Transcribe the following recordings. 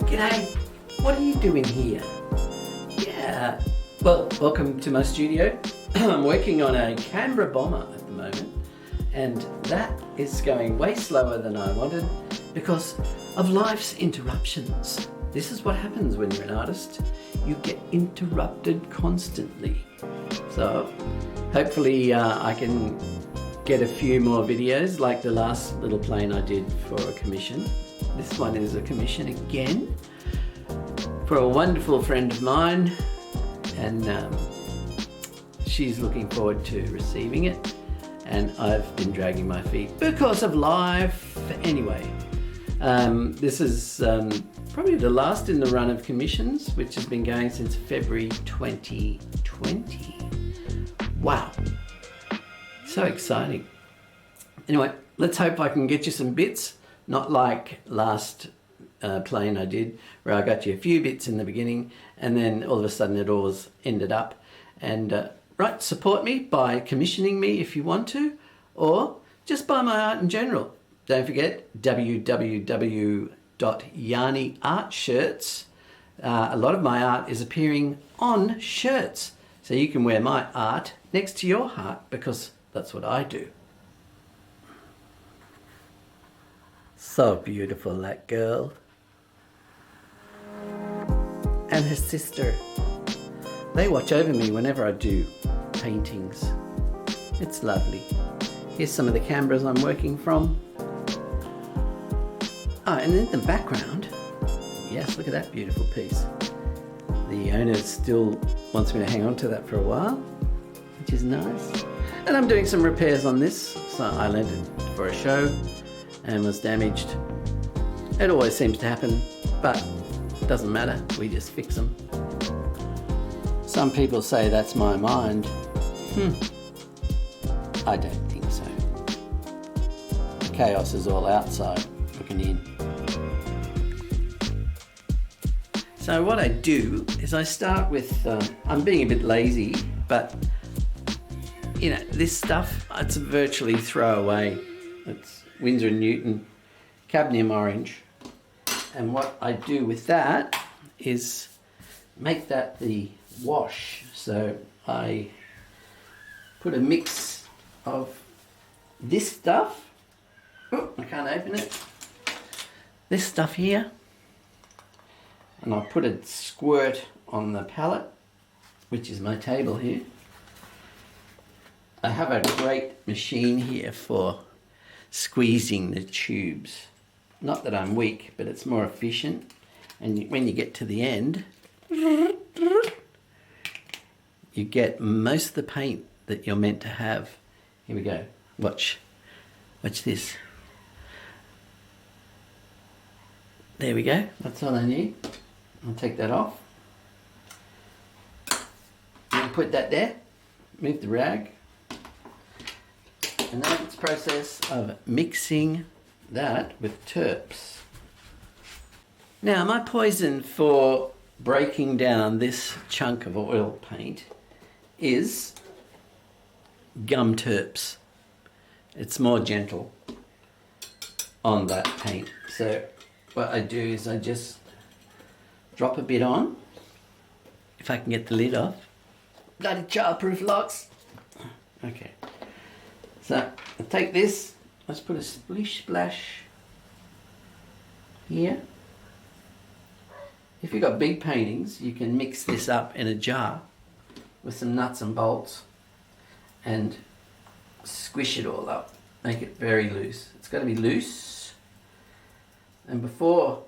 G'day, what are you doing here? Yeah, well, welcome to my studio. I'm working on a Canberra Bomber at the moment, and that is going way slower than I wanted because of life's interruptions. This is what happens when you're an artist. You get interrupted constantly. So hopefully I can get a few more videos like the last little plane I did for a commission. This one is a commission again for a wonderful friend of mine, and she's looking forward to receiving it, and I've been dragging my feet because of life. Anyway, this is probably the last in the run of commissions, which has been going since February 2020. Wow, so exciting. Anyway, let's hope I can get you some bits, not like last plane I did where I got you a few bits in the beginning and then all of a sudden it all ended up. And right, support me by commissioning me if you want to, or just buy my art in general. Don't forget www.yarnyartshirts. A lot of my art is appearing on shirts, so you can wear my art next to your heart because that's what I do. So beautiful, that girl. And her sister. They watch over me whenever I do paintings. It's lovely. Here's some of the Canberras I'm working from. Oh, and in the background, yes, look at that beautiful piece. The owner still wants me to hang on to that for a while, which is nice. And I'm doing some repairs on this, so I lent it for a show and was damaged. It always seems to happen, but it doesn't matter, we just fix them. Some people say that's my mind. I don't think so. The chaos is all outside, looking in. So what I do is I start with, I'm being a bit lazy, but you know, this stuff, it's virtually throwaway. It's Winsor & Newton cadmium orange, and what I do with that is make that the wash. So I put a mix of this stuff, oh, I can't open it, this stuff here, and I'll put a squirt on the palette, which is my table here. I have a great machine here for squeezing the tubes. Not that I'm weak, but it's more efficient. And when you get to the end, you get most of the paint that you're meant to have. Here we go. Watch this. There we go. That's all I need. I'll take that off. And put that there. Move the rag. And then it's a process of mixing that with terps. Now, my poison for breaking down this chunk of oil paint is gum terps. It's more gentle on that paint. So what I do is I just drop a bit on, if I can get the lid off. Bloody childproof locks. Okay. So I take this, let's put a splish splash here. If you've got big paintings, you can mix this up in a jar with some nuts and bolts and squish it all up. Make it very loose. It's got to be loose. And before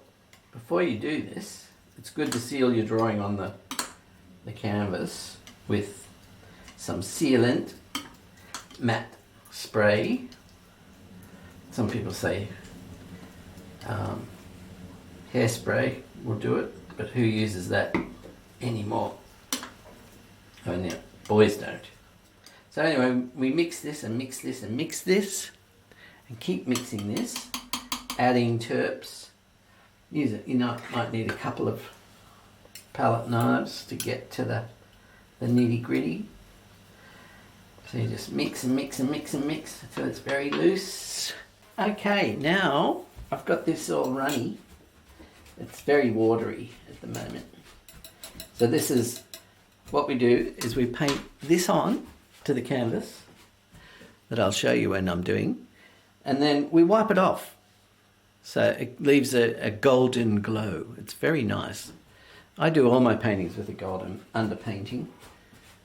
you do this, it's good to seal your drawing on the canvas with some sealant, matte spray. Some people say hairspray will do it, but who uses that anymore? Oh no, boys don't. So anyway, we mix this and mix this and mix this and keep mixing this, adding terps. Use it, you might need a couple of palette knives to get to the nitty gritty. So you just mix and mix and mix and mix until it's very loose. Okay, now I've got this all runny. It's very watery at the moment. So this is what we do, is we paint this on to the canvas that I'll show you when I'm doing, and then we wipe it off. So it leaves a golden glow. It's very nice. I do all my paintings with a golden underpainting,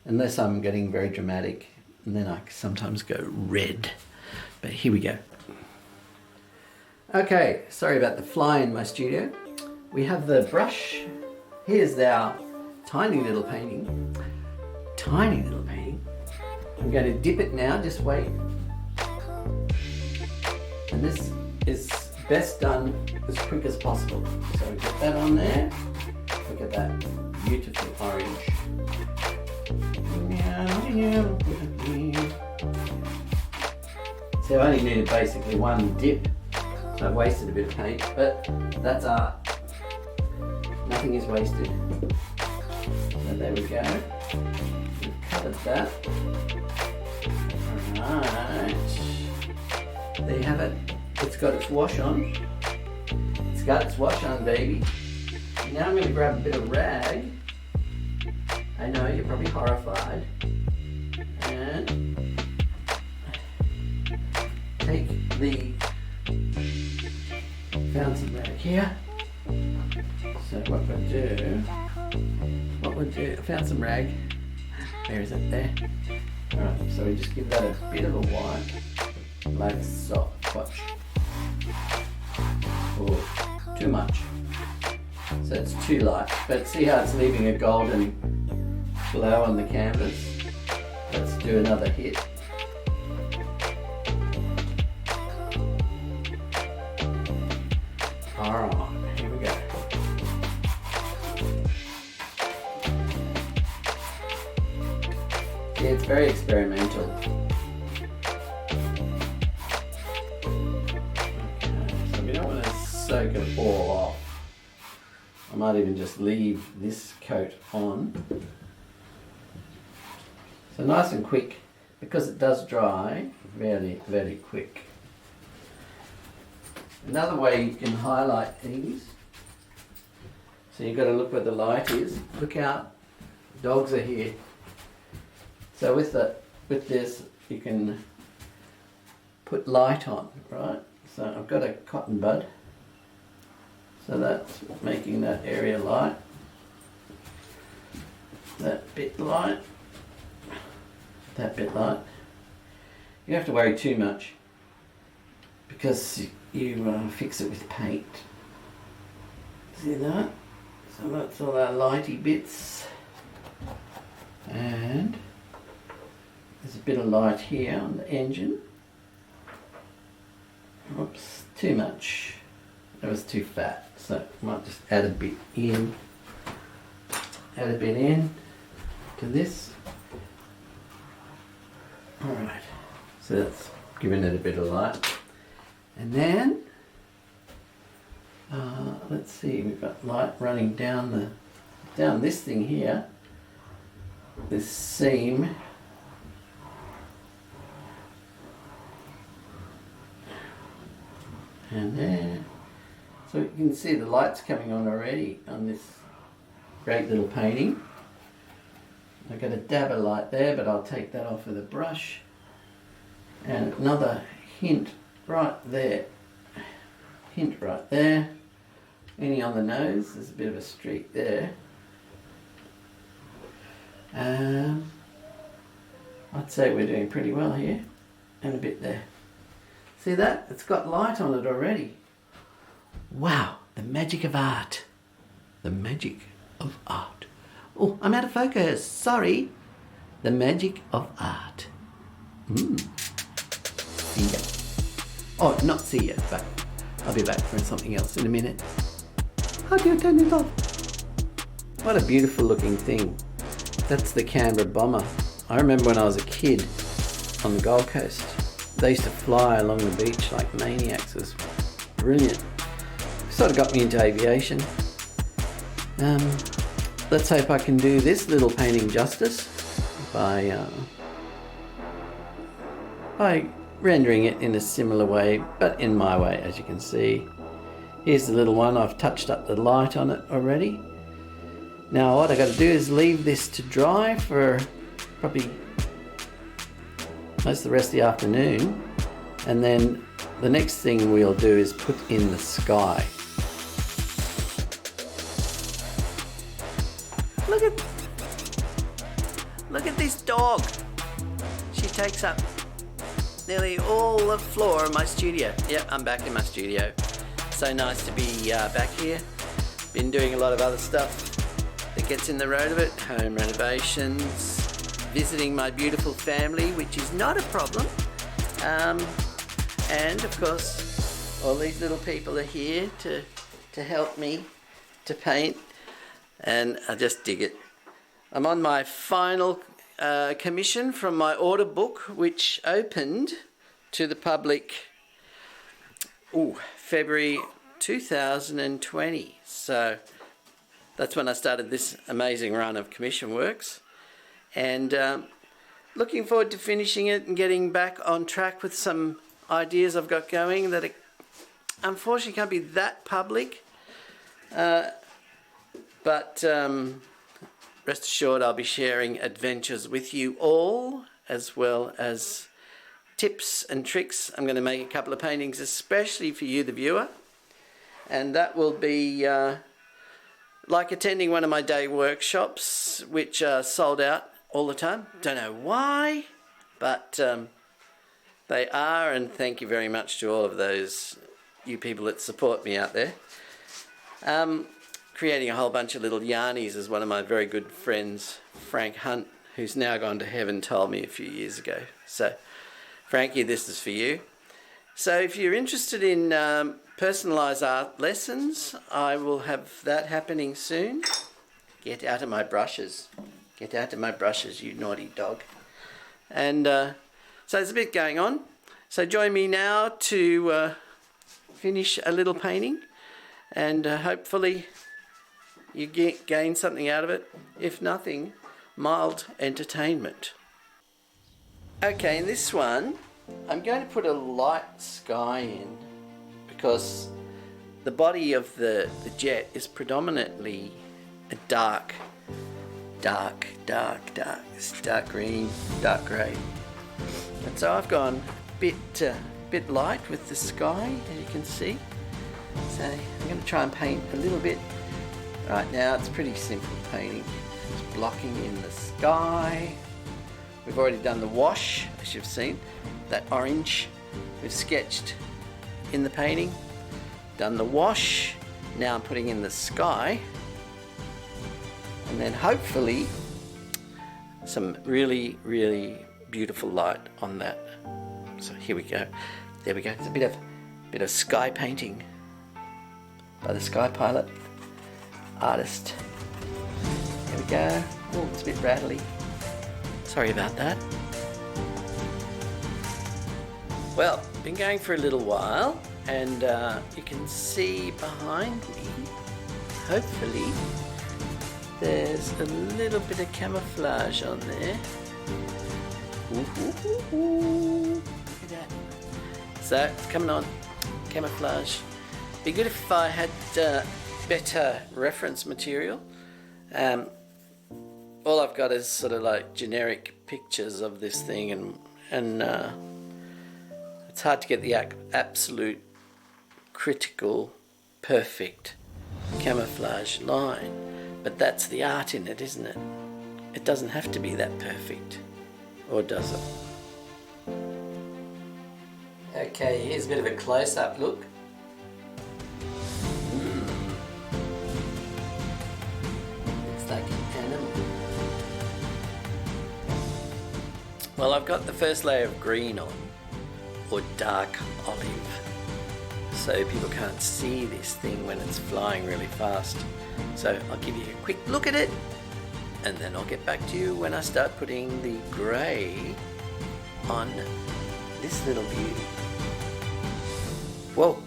unless I'm getting very dramatic, and then I sometimes go red. But here we go. Okay, sorry about the fly in my studio. We have the brush. Here's our tiny little painting. Tiny little painting. I'm going to dip it now, just wait. And this is best done as quick as possible. So we put that on there. Look at that beautiful orange. So I only needed basically one dip, so I wasted a bit of paint, but that's art. Nothing is wasted. So there we go. We've covered that. Alright. There you have it. It's got its wash on. It's got its wash on, baby. Now I'm going to grab a bit of rag. I know, you're probably horrified. And take the found some rag here. So what we'll do, I found some rag. Where is it? There. Alright, so we just give that a bit of a wipe, like so. Watch. Oh, too much. So it's too light. But see how it's leaving a golden glow on the canvas? Let's do another hit. Alright, here we go. See, it's very experimental. Soak it all off. I might even just leave this coat on. So nice and quick, because it does dry very, very quick. Another way you can highlight things, so you've got to look where the light is. Look out, dogs are here. So with this you can put light on, right? So I've got a cotton bud. So that's making that area light, that bit light, that bit light. You don't have to worry too much, because you fix it with paint. See that? So that's all our lighty bits. And there's a bit of light here on the engine. Oops, too much. That was too fat, so I might just add a bit in. Add a bit in to this. Alright, so that's giving it a bit of light. And then, let's see, we've got light running down this thing here, this seam. And there. So you can see the light's coming on already on this great little painting. I've got a dab of light there, but I'll take that off with a brush. And another hint right there. Hint right there. Any on the nose, there's a bit of a streak there. I'd say we're doing pretty well here. And a bit there. See that? It's got light on it already. Wow, the magic of art. The magic of art. Oh, I'm out of focus. Sorry. The magic of art. See ya. Oh, not see ya, but I'll be back for something else in a minute. How do you turn it off? What a beautiful looking thing. That's the Canberra Bomber. I remember when I was a kid on the Gold Coast. They used to fly along the beach like maniacs. It was brilliant. Sort of got me into aviation. Let's hope I can do this little painting justice by rendering it in a similar way, but in my way, as you can see. Here's the little one. I've touched up the light on it already. Now what I got to do is leave this to dry for probably most of the rest of the afternoon, and then the next thing we'll do is put in the sky. Look at this dog. She takes up nearly all the floor of my studio. Yep, I'm back in my studio. So nice to be back here. Been doing a lot of other stuff that gets in the road of it. Home renovations, visiting my beautiful family, which is not a problem. And of course, all these little people are here to help me to paint, and I just dig it. I'm on my final commission from my order book, which opened to the public February 2020. So that's when I started this amazing run of commission works, and looking forward to finishing it and getting back on track with some ideas I've got going that unfortunately can't be that public, but rest assured I'll be sharing adventures with you all, as well as tips and tricks. I'm going to make a couple of paintings especially for you, the viewer, and that will be like attending one of my day workshops, which are sold out all the time. Don't know why, but they are, and thank you very much to all of those you people that support me out there. Creating a whole bunch of little yarnies, as one of my very good friends, Frank Hunt, who's now gone to heaven, told me a few years ago. So, Frankie, this is for you. So if you're interested in personalised art lessons, I will have that happening soon. Get out of my brushes. Get out of my brushes, you naughty dog. And so there's a bit going on. So join me now to finish a little painting, and hopefully you gain something out of it. If nothing, mild entertainment. Okay, in this one, I'm going to put a light sky in, because the body of the jet is predominantly a dark green, dark grey. And so I've gone a bit light with the sky, as you can see. So I'm going to try and paint a little bit. Right now it's pretty simple painting. Just blocking in the sky. We've already done the wash, as you've seen. That orange we've sketched in the painting. Done the wash. Now I'm putting in the sky. And then hopefully some really, really beautiful light on that. So here we go. There we go. It's a bit of sky painting by the Sky Pilot artist. There we go. Oh, it's a bit rattly. Sorry about that. Well, been going for a little while, and you can see behind me, hopefully, there's a little bit of camouflage on there. Look at that. So it's coming on, camouflage. Be good if I had better reference material. All I've got is sort of like generic pictures of this thing, and it's hard to get the absolute critical perfect camouflage line, but that's the art in it, isn't it? It doesn't have to be that perfect, or does it? Okay, here's a bit of a close-up look. Looks like an animal. Well, I've got the first layer of green on, or dark olive, so people can't see this thing when it's flying really fast. So I'll give you a quick look at it, and then I'll get back to you when I start putting the grey on this little beauty. Whoa,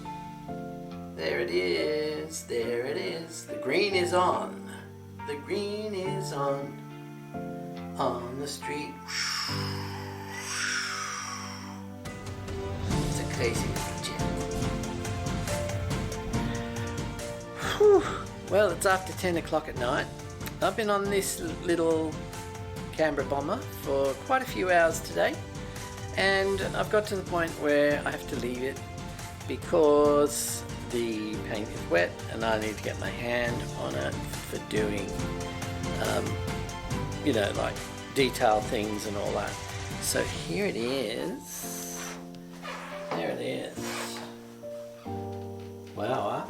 there it is, there it is. The green is on, the green is on the street. It's a crazy little jet. Whew. Well, it's after 10 o'clock at night. I've been on this little Canberra Bomber for quite a few hours today, and I've got to the point where I have to leave it because the paint is wet and I need to get my hand on it for doing you know, like detail things and all that. So here it is. There it is. Wow, huh?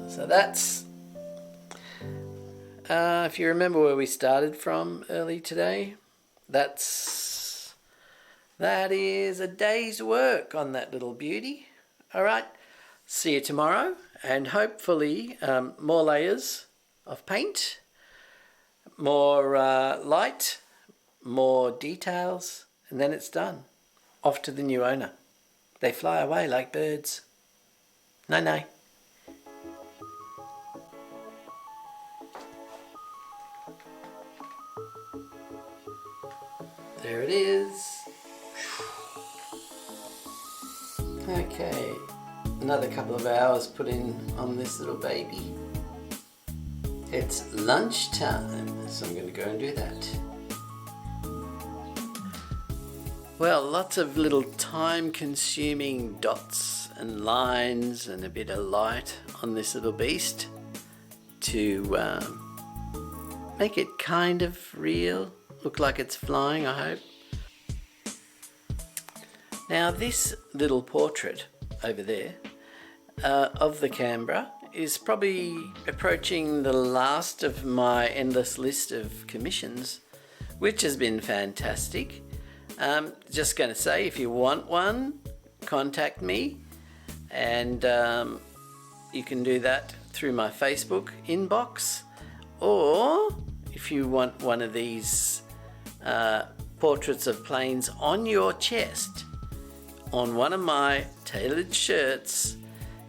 So that's if you remember where we started from early today, that is a day's work on that little beauty. All right, see you tomorrow, and hopefully more layers of paint, more light, more details, and then it's done. Off to the new owner. They fly away like birds. No. There it is. Okay, another couple of hours put in on this little baby. It's lunchtime, so I'm going to go and do that. Well, lots of little time-consuming dots and lines and a bit of light on this little beast to make it kind of real, look like it's flying, I hope. Now this little portrait over there of the Canberra is probably approaching the last of my endless list of commissions, which has been fantastic. Just going to say, if you want one, contact me, and you can do that through my Facebook inbox, or if you want one of these portraits of planes on your chest on one of my tailored shirts,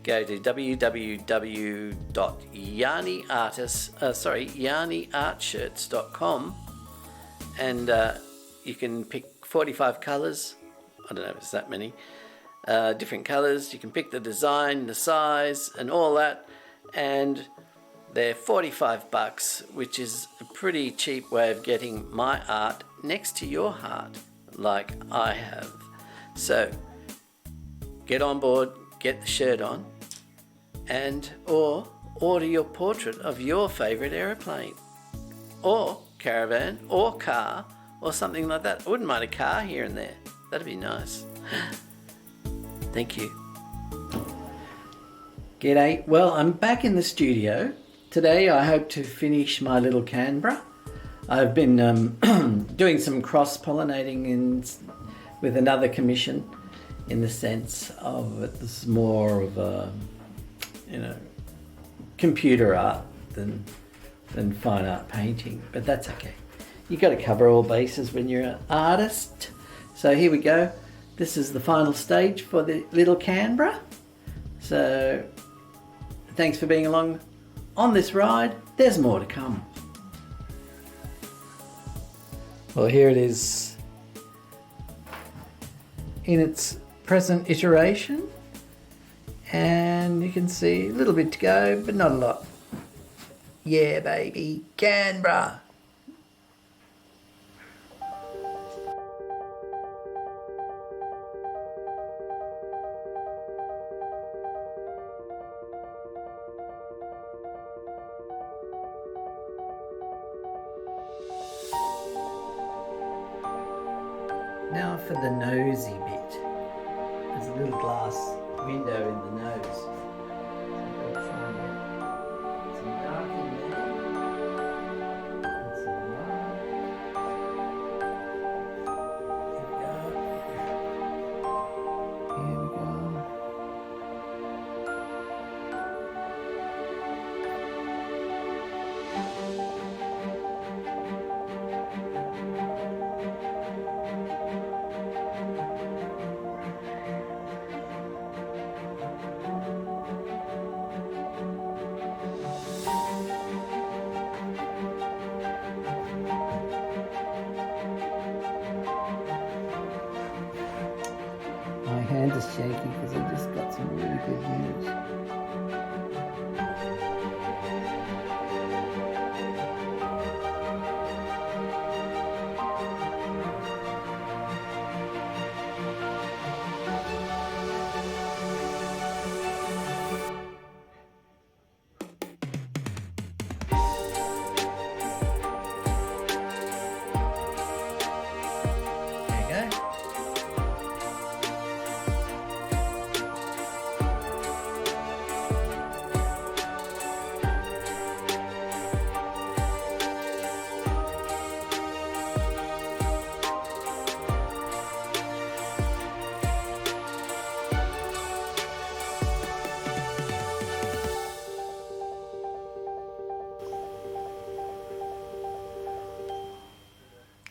go to yarnyartshirts.com, and you can pick 45 colours. I don't know if it's that many different colours. You can pick the design, the size, and all that, and they're $45, which is a pretty cheap way of getting my art next to your heart, like I have. So get on board, get the shirt on, and or order your portrait of your favourite aeroplane or caravan or car or something like that. I wouldn't mind a car here and there. That'd be nice. Thank you. G'day. Well, I'm back in the studio. Today I hope to finish my little Canberra. I've been doing some cross-pollinating with another commission, in the sense of it's more of a, you know, computer art than fine art painting, but that's okay. You've got to cover all bases when you're an artist. So here we go. This is the final stage for the little Canberra. So thanks for being along on this ride. There's more to come. Well, here it is in its present iteration, and you can see a little bit to go, but not a lot. Yeah, baby, Canberra. Now for the nosy bit. There's a little glass window in the nose. So I'm going to try and get some dark in there. And some light. Here we go. My hand is shaky because I just got some really good news.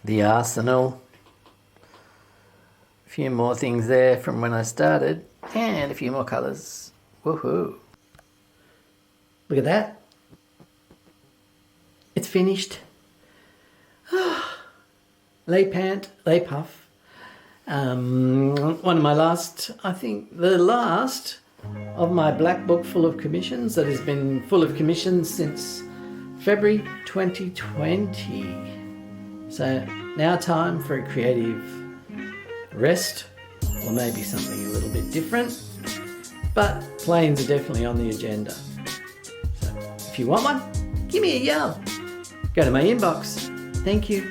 the arsenal. A few more things there from when I started, and a few more colours. Woohoo! Look at that. It's finished. Lay pant, lay puff. One of my last, I think the last of my black book full of commissions that has been full of commissions since February 2020. So now time for a creative rest, or maybe something a little bit different, but planes are definitely on the agenda. So if you want one, give me a yell. Go to my inbox. Thank you.